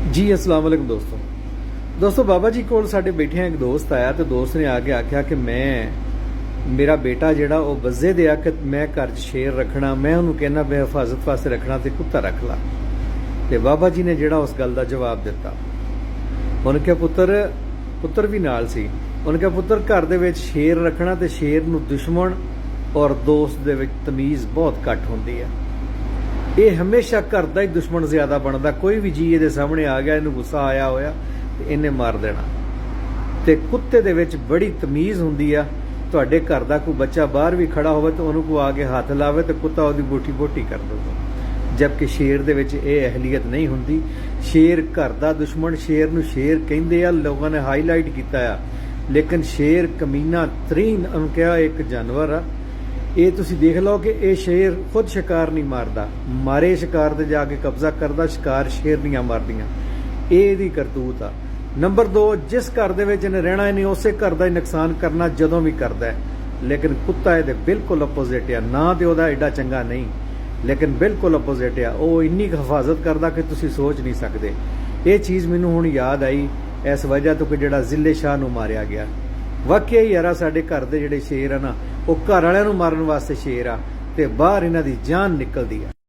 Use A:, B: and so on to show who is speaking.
A: जी अस्सलाम वालेकुम दोस्तों बाबा जी कोल साडे बैठे एक दोस्त आया तो दोस्त ने आके आख्या कि मैं मेरा बेटा जिहड़ा वो बज्जे दे कि मैं घर च शेर रखना, मैं उन्होंने कहना मैं हिफाजत वास्ते रखना तो कुत्ता रख ला। तो बाबा जी ने जिहड़ा उस गल का जवाब दिता, उन्हें क्या पुत्र भी नाल सी, उन्हें क्या पुत्र घर दे विच शेर रखना तो शेर नूं दुश्मन और दोस्त दे विच तमीज़ बहुत घट होंदी है। ये हमेशा घर का ही दुश्मन ज्यादा बनता, कोई भी जी ये सामने आ गया, इन्हू गुस्सा आया होया तो इन्हें मार देना। तो कुत्ते दे विच बड़ी तमीज़ होंदी आ, तुहाडे घर का कोई बच्चा बाहर भी खड़ा हो तो उन्होंने को आके हाथ लावे तो कुत्ता उसकी बोटी बोटी कर देगा, जबकि शेर दे विच ये अहलियत नहीं होंदी। शेर घर का दुश्मन, शेर नूं शेर कहिंदे आ, लोगों ने हाईलाइट किया आ, लेकिन शेर कमीना तरीन क्या एक जानवर आ। ये तुसी देख लो कि ये शेर खुद शिकार नहीं मारदा, मारे शिकार ते जाके कब्जा करदा, शिकार शेरनियां मारदियां, ये करतूत आ। नंबर 2, जिस घर दे विच इन्हें रहना नहीं उस घर का ही नुकसान करना जदों भी करदा है। लेकिन कुत्ता ये बिल्कुल अपोजिट आ, ना तो वह एडा चंगा नहीं, लेकिन बिल्कुल अपोजिट आ, वो इन्नी हिफाजत करदा कि तुसी सोच नहीं सकते। ये चीज़ मैनूं हुण याद आई इस वजह तो कि जिहड़ा जिले शाह नूं मारिया गया। वाकई यार साडे घर दे जिहड़े शेर आ ना, वो घर वालियां नूं मारन वास्ते शेर आ ते बाहर इन्हां दी जान निकलदी आ।